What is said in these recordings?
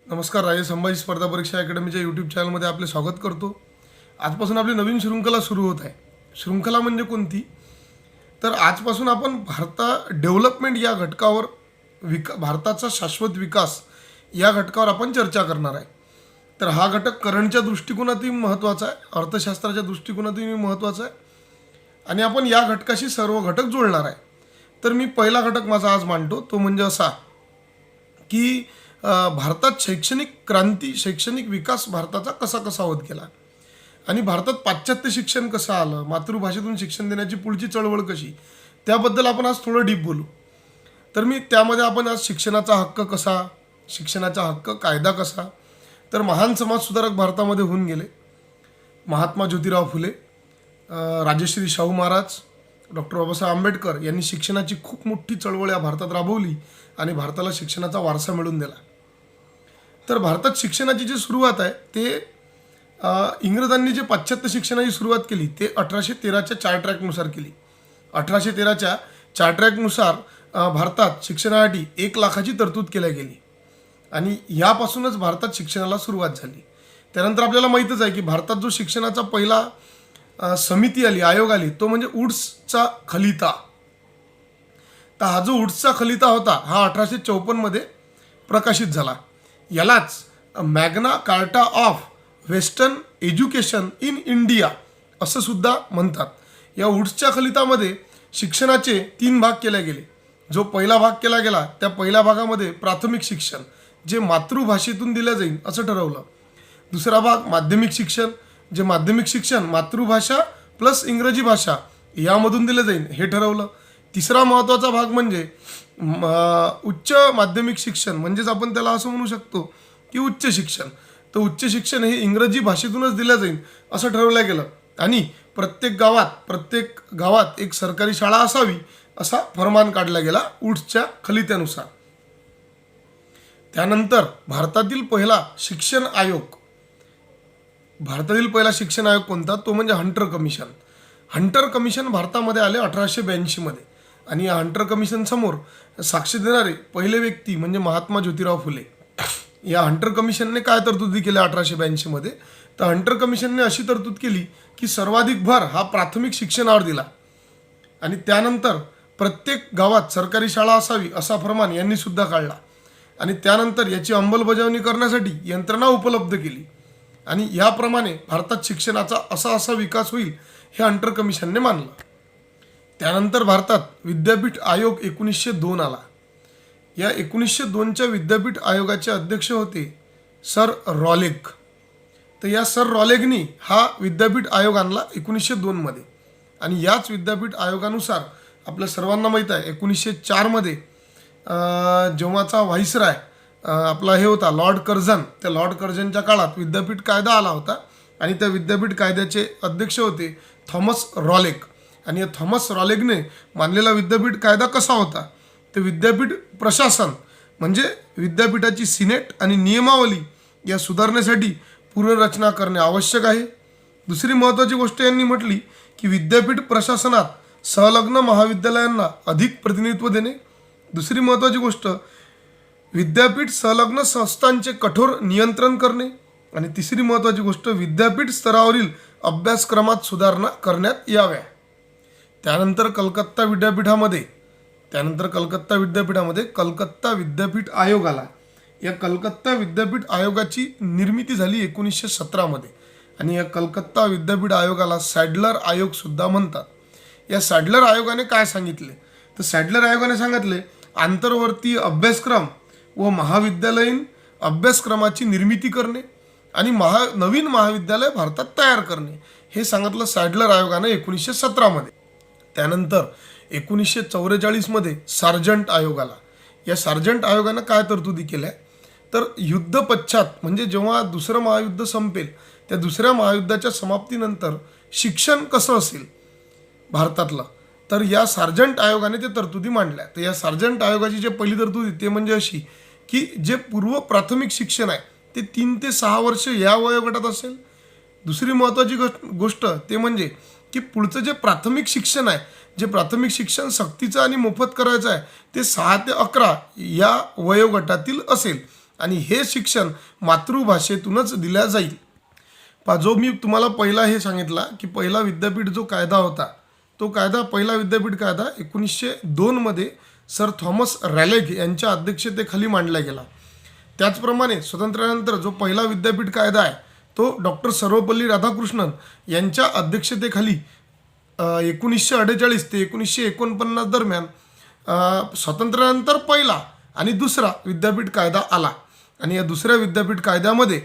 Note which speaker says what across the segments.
Speaker 1: नमस्कार. राजे संभाजी स्पर्धा परीक्षा अकॅडमीच्या यूट्यूब चॅनलमध्ये आपले स्वागत करतो. आजपासून आपली नवीन शृंखला सुरू होत आहे. शृंखला म्हणजे कोणती? तर आजपासून आपण डेव्हलपमेंट या घटकावर भारताचा शाश्वत विकास या घटकावर आपण चर्चा करणार आहे. तर हा घटक करंटच्या दृष्टिकोनातून महत्त्वाचा आहे, अर्थशास्त्राच्या दृष्टिकोनातूनही महत्त्वाचा आहे आणि आपण या घटकाशी सर्व घटक जोडणार आहे. तर मी पहिला घटक माझा आज मांडतो, तो म्हणजे असा की भारतात शैक्षणिक क्रांती, शैक्षणिक विकास भारताचा कसा कसा होत गेला आणि भारतात पाश्चात्य शिक्षण कसं आलं, मातृभाषेतून शिक्षण देण्याची पुढची चळवळ कशी, त्याबद्दल आपण आज थोडं डीप बोलू. तर त्यामध्ये आपण आज शिक्षणाचा हक्क कसा, शिक्षणाचा हक्क कायदा कसा. तर महान समाजसुधारक भारतामध्ये होऊन गेले. महात्मा ज्योतिराव फुले, राजश्री शाहू महाराज, डॉक्टर बाबासाहेब आंबेडकर यांनी शिक्षणाची खूप मोठी चळवळ या भारतात राबवली आणि भारताला शिक्षणाचा वारसा मिळवून दिला. तर भारतात शिक्षणाची जी सुरुवात आहे ते इंग्रजांनी जे पाश्चात्य शिक्षणाची सुरुवात केली ते 1813च्या चार ट्रॅकनुसार केली. 1813च्या चार ट्रॅकनुसार भारतात शिक्षणासाठी 1,00,000ची तरतूद केल्या गेली आणि यापासूनच भारतात शिक्षणाला सुरुवात झाली. त्यानंतर आपल्याला माहीतच आहे की भारतात जो शिक्षणाचा पहिला समिती आली, आयोग आली, तो म्हणजे वुड्सचा खलिता. तर हा जो वुड्सचा खलिता होता हा 1854मध्ये प्रकाशित झाला. यालाच Magna carta of western education in India असं सुद्धा म्हणतात. या वुड्सच्या खलितामध्ये शिक्षणाचे 3 भाग केले गेले. जो पहिला भाग केला गेला त्या पहिल्या भागामध्ये प्राथमिक शिक्षण जे मातृभाषेतून दिलं जाईल असं ठरवलं. दुसरा भाग माध्यमिक शिक्षण, जे माध्यमिक शिक्षण मातृभाषा प्लस इंग्रजी भाषा यामधून दिलं जाईल हे ठरवलं. तिसरा महत्त्वाचा भाग म्हणजे उच्च माध्यमिक शिक्षण, म्हणजेच आपण त्याला असं म्हणू शकतो की उच्च शिक्षण. तर उच्च शिक्षण हे इंग्रजी भाषेतूनच दिलं जाईल असं ठरवलं गेलं आणि प्रत्येक गावात एक सरकारी शाळा असावी असा फरमान काढला गेला वुड्सच्या खलित्यानुसार. त्यानंतर भारतातील पहिला शिक्षण आयोग कोणता? तो म्हणजे हंटर कमिशन. हंटर कमिशन भारतामध्ये आले 1882 मध्ये आणि या हंटर कमिशन समोर साक्ष देणारे पहिले व्यक्ती म्हणजे महात्मा ज्योतिराव फुले. या हंटर कमिशनने काय तरतुदी केल्या 1882 मध्ये? तर हंटर कमिशनने अशी तरतूद केली की सर्वाधिक भर हा प्राथमिक शिक्षणावर दिला आणि त्यानंतर प्रत्येक गावात सरकारी शाळा असावी असा फरमान यांनी सुद्धा काढला आणि त्यानंतर याची अंमलबजावणी करण्यासाठी यंत्रणा उपलब्ध केली आणि याप्रमाणे भारतात शिक्षणाचा असा विकास होईल हे हंटर कमिशनने मानलं. त्यानंतर भारतात विद्यापीठ आयोग 1902 आला. या 1902च्या विद्यापीठ आयोगाचे अध्यक्ष होते सर रॉलेग. तर या सर रॉलेगनी हा विद्यापीठ आयोग आणला 1902 मध्ये आणि याच विद्यापीठ आयोगानुसार आपल्या सर्वांना माहीत आहे 1904 मध्ये जेव्हाचा व्हाईसराय आपला हे होता लॉर्ड कर्झन, त्या लॉर्ड कर्झनच्या काळात विद्यापीठ कायदा आला होता आणि त्या विद्यापीठ कायद्याचे अध्यक्ष होते थॉमस रॉलेग. आणि या थॉमस रॉलेगने मानलेला विद्यापीठ कायदा कसा होता? तर विद्यापीठ प्रशासन म्हणजे विद्यापीठाची सिनेट आणि नियमावली या सुधारण्यासाठी पुनर्रचना करणे आवश्यक आहे. दुसरी महत्त्वाची गोष्ट यांनी म्हटली की विद्यापीठ प्रशासनात संलग्न महाविद्यालयांना अधिक प्रतिनिधित्व देणे. दुसरी महत्त्वाची गोष्ट विद्यापीठ संलग्न संस्थांचे कठोर नियंत्रण करणे आणि तिसरी महत्त्वाची गोष्ट विद्यापीठ स्तरावरील अभ्यासक्रमात सुधारणा करण्यात याव्या. त्यानंतर कलकत्ता विद्यापीठामध्ये कलकत्ता विद्यापीठ आयोग आला. या कलकत्ता विद्यापीठ आयोगाची निर्मिती झाली 1917 मध्ये आणि या कलकत्ता विद्यापीठ आयोगाला सॅडलर आयोग सुद्धा म्हणतात. या सॅडलर आयोगाने काय सांगितले? तर सॅडलर आयोगाने सांगितले आंतरवर्तीय अभ्यासक्रम व महाविद्यालयीन अभ्यासक्रमाची निर्मिती करणे आणि नवीन महाविद्यालय भारतात तयार करणे हे सांगितलं सॅडलर आयोगाने 1917 मध्ये. त्यानंतर 1944 मध्ये सार्जंट आयोग आला. या सार्जंट आयोगानं काय तरतुदी केल्या? तर युद्ध पश्चात म्हणजे जेव्हा दुसरं महायुद्ध संपेल त्या दुसऱ्या महायुद्धाच्या समाप्तीनंतर शिक्षण कसं असेल भारतातलं, तर या सार्जंट आयोगाने ते तरतुदी मांडल्या. तर या सार्जंट आयोगाची जे पहिली तरतुदी ते म्हणजे अशी की जे पूर्व प्राथमिक शिक्षण आहे ते 3 ते 6 वर्ष या वयोगटात असेल. दुसरी महत्त्वाची गोष्ट ते म्हणजे की पुढचं जे प्राथमिक शिक्षण आहे, जे प्राथमिक शिक्षण सक्तीचं आणि मोफत करायचं आहे ते 6 ते 11 या वयोगटातील असेल आणि हे शिक्षण मातृभाषेतूनच दिल्या जाईल. जो मी तुम्हाला पहिला हे सांगितला की पहिला विद्यापीठ जो कायदा होता, तो कायदा पहिला विद्यापीठ कायदा 1902 मध्ये सर थॉमस रॅलेग यांच्या अध्यक्षतेखाली मांडला गेला. त्याचप्रमाणे स्वातंत्र्यानंतर जो पहिला विद्यापीठ कायदा आहे तो डॉक्टर सर्वपल्ली राधाकृष्णन यांच्या अध्यक्षतेखाली 1948 ते 1949 दरम्यान स्वातंत्र्यानंतर पहिला आणि दुसरा विद्यापीठ कायदा आला. आणि या दुसऱ्या विद्यापीठ कायद्यामध्ये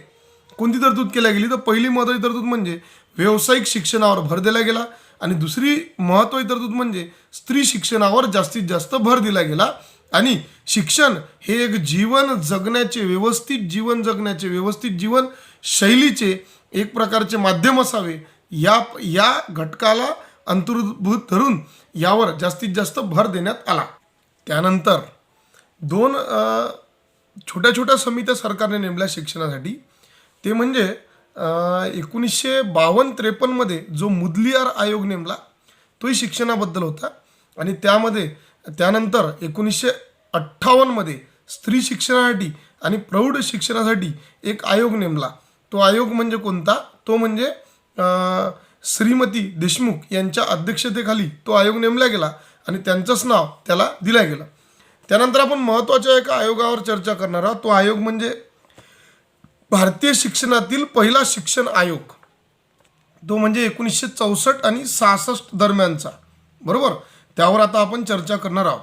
Speaker 1: कोणती तरतूद केल्या गेली, तर पहिली महत्त्वाची तरतूद म्हणजे व्यावसायिक शिक्षणावर भर दिला गेला आणि दुसरी महत्त्वाची तरतूद म्हणजे स्त्री शिक्षणावर जास्तीत जास्त भर दिला गेला. आणि शिक्षण हे एक जीवन जगण्याचे, व्यवस्थित जीवन जगण्याचे, व्यवस्थित जीवन शैलीचे एक प्रकारचे माध्यम असावे, या घटकाला अंतर्भूत धरून यावर जास्तीत जास्त भर देण्यात आला. त्यानंतर 2 छोट्या छोट्या समित्या सरकारने नेमल्या शिक्षणासाठी. ते म्हणजे 1952-53 मध्ये जो मुदलियार आयोग नेमला तोही शिक्षणाबद्दल होता. आणि त्यानंतर 1958 मध्ये स्त्री शिक्षणासाठी आणि प्रौढ शिक्षणासाठी एक आयोग नेमला. तो आयोग म्हणजे कोणता, तो म्हणजे श्रीमती देशमुख यांच्या अध्यक्षतेखाली तो आयोग नेमला गेला आणि त्यांचंच नाव त्याला दिलं गेलं. त्यानंतर आपण महत्त्वाच्या एका आयोगावर चर्चा करणार आहोत. तो आयोग म्हणजे भारतीय शिक्षणातील पहिला शिक्षण आयोग. तो म्हणजे 1964 आणि 66 दरम्यानचा, बरोबर. त्यावर आता आपण चर्चा करणार आहोत.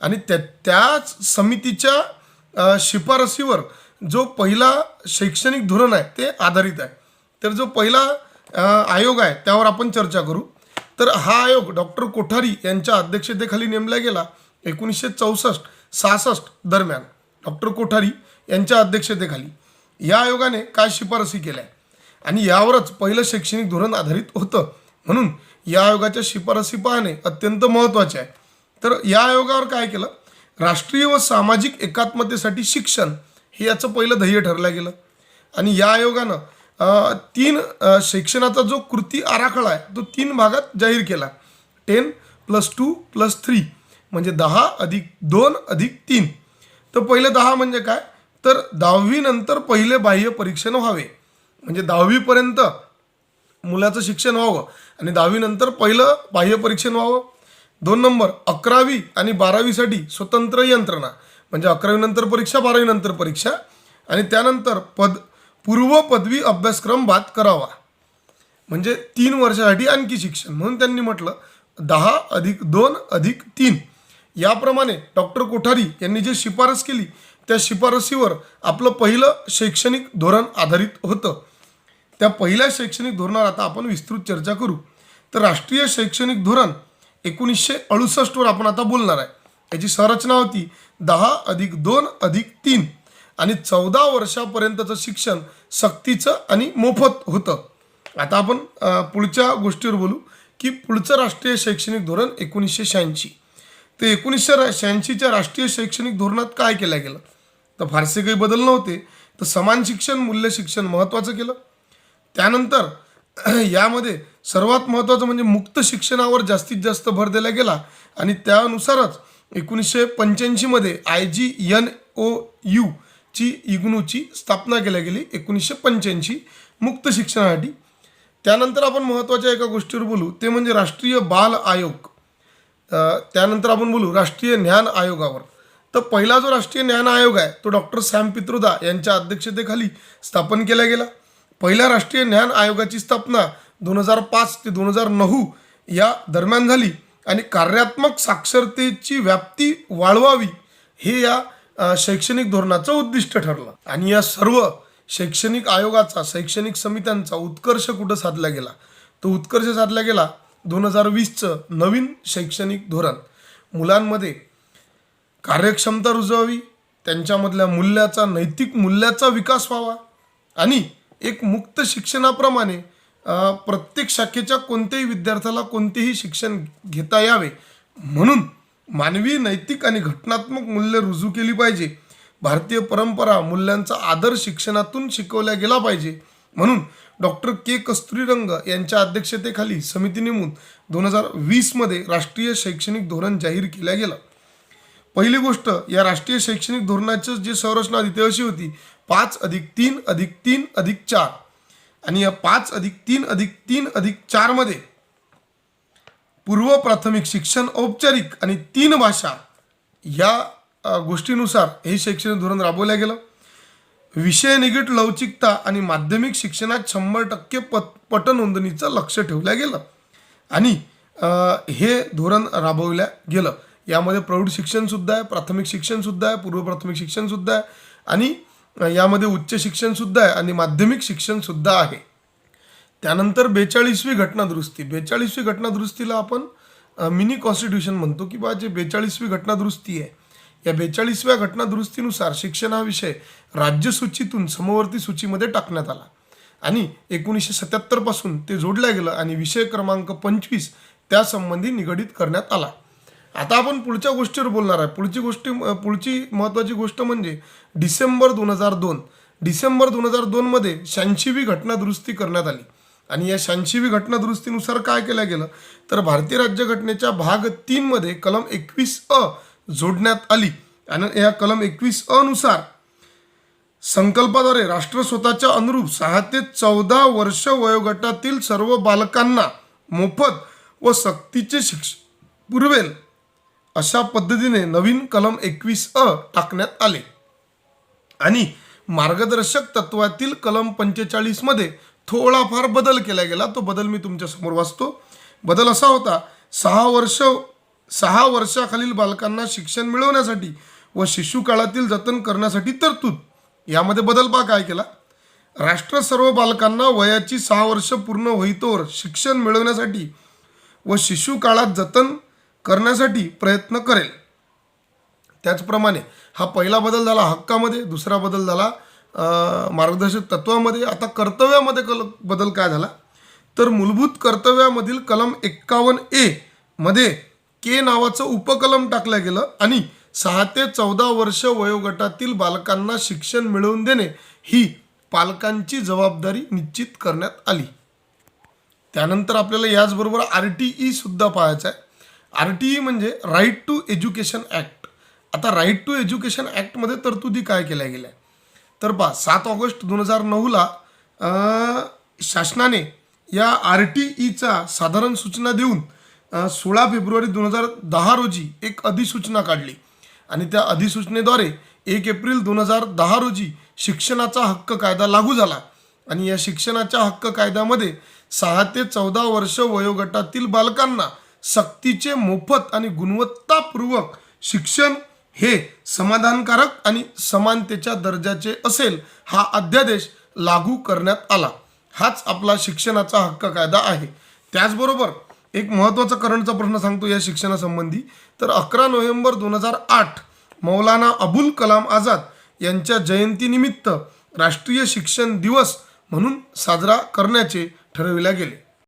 Speaker 1: आणि त्याच समितीच्या शिफारसीवर जो पहिला शैक्षणिक धोरण आहे ते आधारित आहे. तर जो पहिला आयोग आहे त्यावर आपण चर्चा करू. तर हा आयोग डॉक्टर कोठारी यांच्या अध्यक्षतेखाली नेमला गेला 1964-66 दरम्यान. डॉक्टर कोठारी यांच्या अध्यक्षतेखाली या आयोगाने काय शिफारसी केल्या आणि यावरच पहिलं शैक्षणिक धोरण आधारित होतं. म्हणून या आयोगाच्या शिफारसी पाहणे अत्यंत महत्त्वाचे आहे. तर या आयोगावर काय केलं, राष्ट्रीय व सामाजिक एकात्मतेसाठी शिक्षण हे याचं पहिलं ध्येय ठरलं गेलं. आणि या आयोगानं 3 शिक्षणाचा जो कृती आराखडा आहे तो 3 भागात जाहीर केला. 10+2+3 म्हणजे 10+2+3. तर पहिले 10 म्हणजे काय, तर 10वी नंतर पहिले बाह्य परीक्षण व्हावे, म्हणजे 10वीपर्यंत मुलाचं शिक्षण व्हावं आणि 10वी नंतर पहिलं बाह्य परीक्षण व्हावं. 2 नंबर 11वी आणि 12वीसाठी स्वतंत्र यंत्रणा, म्हणजे 11वी नंतर परीक्षा, 12वी नंतर परीक्षा. आणि त्यानंतर पूर्व पदवी अभ्यासक्रम बाद करावा, म्हणजे 3 वर्षासाठी आणखी शिक्षण. म्हणून त्यांनी म्हटलं 10+2+3. याप्रमाणे डॉक्टर कोठारी यांनी जे शिफारस केली त्या शिफारसीवर आपलं पहिलं शैक्षणिक धोरण आधारित होतं. त्या पहिल्या शैक्षणिक धोरणावर आता आपण विस्तृत चर्चा करू. तर राष्ट्रीय शैक्षणिक धोरण 1968 आपण आता बोलणार आहे. याची संरचना होती 10+2+3 आणि 14 वर्षापर्यंतचं शिक्षण सक्तीचं आणि मोफत होतं. आता आपण पुढच्या गोष्टीवर बोलू की पुढचं राष्ट्रीय शैक्षणिक धोरण 1986. तर 1986च्या राष्ट्रीय शैक्षणिक धोरणात काय केलं गेलं, तर फारसे काही बदल नव्हते. तर समान शिक्षण, मूल्य शिक्षण महत्त्वाचं केलं. त्यानंतर यामध्ये सर्वात महत्त्वाचं म्हणजे मुक्त शिक्षणावर जास्तीत जास्त भर दिला गेला आणि त्यानुसारच 1985 मध्ये IGNOU ची इग्नूची स्थापना केल्या गेली 1985 मुक्त शिक्षणासाठी. त्यानंतर आपण महत्त्वाच्या एका गोष्टीवर बोलू, ते म्हणजे राष्ट्रीय बाल आयोग. त्यानंतर आपण बोलू राष्ट्रीय ज्ञान आयोगावर. तर पहिला जो राष्ट्रीय ज्ञान आयोग आहे तो डॉक्टर सॅम पित्रोदा यांच्या अध्यक्षतेखाली स्थापन केला गेला. पहिल्या राष्ट्रीय ज्ञान आयोगाची स्थापना 2005 ते 2009 या दरम्यान झाली आणि कार्यात्मक साक्षरतेची व्याप्ती वाढवावी हे या शैक्षणिक धोरणाचं उद्दिष्ट ठरलं. आणि या सर्व शैक्षणिक आयोगाचा, शैक्षणिक समित्यांचा उत्कर्ष कुठं साधला गेला, तो उत्कर्ष साधला गेला 2020चं नवीन शैक्षणिक धोरण. मुलांमध्ये कार्यक्षमता रुजवावी, त्यांच्यामधल्या मूल्याचा, नैतिक मूल्याचा विकास व्हावा आणि एक मुक्त शिक्षणाप्रमाणे प्रत्येक शाखेच्या कोणत्याही विद्यार्थ्याला कोणतेही शिक्षण घेता यावे म्हणून मानवी, नैतिक आणि घटनात्मक मूल्य रुजू केली पाहिजे. भारतीय परंपरा, मूल्यांचा आदर शिक्षणातून शिकवला गेला पाहिजे म्हणून डॉक्टर कस्तुरीरंग यांच्या अध्यक्षतेखाली समिती नेमून 2020 मध्ये राष्ट्रीय शैक्षणिक धोरण जाहीर केलं गेलं. पहिली गोष्ट, या राष्ट्रीय शैक्षणिक धोरणाचं जे संरचना होती ते अशी होती 5+3+3+4 आणि या 5+3+3+4 मध्ये पूर्व प्राथमिक शिक्षण औपचारिक आणि 3 भाषा या गोष्टीनुसार हे शैक्षणिक धोरण राबवलं गेलं. विषय निगडीत लवचिकता आणि माध्यमिक शिक्षणात 100% पट नोंदणीचं लक्ष ठेवलं गेलं आणि हे धोरण राबवलं गेलं. यामध्ये प्रौढ शिक्षणसुद्धा आहे, प्राथमिक शिक्षणसुद्धा आहे, पूर्व प्राथमिक शिक्षणसुद्धा आहे आणि यामध्ये उच्च शिक्षणसुद्धा आहे आणि माध्यमिक शिक्षणसुद्धा आहे. त्यानंतर 42वी घटनादुरुस्ती. 42वी घटनादुरुस्तीला आपण मिनी कॉन्स्टिट्यूशन म्हणतो की बा जे 42वी घटनादुरुस्ती आहे, या 42व्या घटनादुरुस्तीनुसार शिक्षण हा विषय राज्यसूचीतून समवर्ती सूचीमध्ये टाकण्यात आला आणि 1977 पासून ते जोडलं गेलं आणि विषय क्रमांक 25 त्यासंबंधी निगडीत करण्यात आला. आता आपण पुढच्या गोष्टीवर बोलणार आहे. पुढची महत्त्वाची गोष्ट म्हणजे डिसेंबर 2002 मध्ये 86वी घटनादुरुस्ती करण्यात आली आणि या 86वी घटनादुरुस्तीनुसार काय केलं गेलं तर भारतीय राज्यघटनेच्या भाग 3 मध्ये कलम 21(अ) जोडण्यात आली आणि या कलम 21(अ) नुसार संकल्पाद्वारे राष्ट्र स्वतःच्या अनुरूप 6 ते 14 वर्ष वयोगटातील सर्व बालकांना मोफत व सक्तीचे शिक्षण पुरवेल अशा पद्धतीने नवीन कलम 21(अ) टाकण्यात आले आणि मार्गदर्शक तत्वातील कलम 45 मध्ये थोडाफार बदल केला गेला. तो बदल मी तुमच्या समोर वाचतो. बदल असा होता, 6 वर्षाखालील बालकांना शिक्षण मिळवण्यासाठी व शिशुकाळातील जतन करण्यासाठी तरतूद. यामध्ये बदल पहा काय केला. राष्ट्र सर्व बालकांना वयाची 6 वर्ष पूर्ण होईतोवर शिक्षण मिळवण्यासाठी व शिशुकाळात जतन करण्यासाठी प्रयत्न करेल. त्याचप्रमाणे हा पहिला बदल झाला हक्कामध्ये, दुसरा बदल झाला मार्गदर्शक तत्वामध्ये. आता कर्तव्यामध्ये बदल काय झाला तर मूलभूत कर्तव्यामधील कलम 51(ए) मध्ये के नावाचं उपकलम टाकलं गेलं आणि 6 ते 14 वर्ष वयोगटातील बालकांना शिक्षण मिळवून देणे ही पालकांची जबाबदारी निश्चित करण्यात आली. त्यानंतर आपल्याला याचबरोबर RTE सुद्धा पाहायचं आहे. RTE म्हणजे राईट टू एज्युकेशन ॲक्ट. आता राईट टू एज्युकेशन ॲक्टमध्ये तरतुदी काय केल्या गेल्या तर 7 ऑगस्ट 2009ला शासनाने या RTEचा साधारण सूचना देऊन 16 फेब्रुवारी 2010 रोजी एक अधिसूचना काढली आणि त्या अधिसूचनेद्वारे 1 एप्रिल 2010 रोजी शिक्षणाचा हक्क कायदा लागू झाला आणि या शिक्षणाच्या हक्क कायद्यामध्ये 6 ते 14 वर्ष वयोगटातील बालकांना सक्तीचे मोफत आणि गुणवत्तापूर्वक शिक्षण हे समाधानकारक आणि समानतेच्या दर्जाचे असेल हा अध्यादेश लागू करण्यात आला. हाच आपला शिक्षणाचा हक्क कायदा आहे. त्याचबरोबर एक महत्त्वाचा करंटचा प्रश्न सांगतो या शिक्षणासंबंधी. तर 11 नोव्हेंबर 2008 मौलाना अबुल कलाम आझाद यांच्या जयंतीनिमित्त राष्ट्रीय शिक्षण दिवस म्हणून साजरा करण्याचे ठरविले गेले.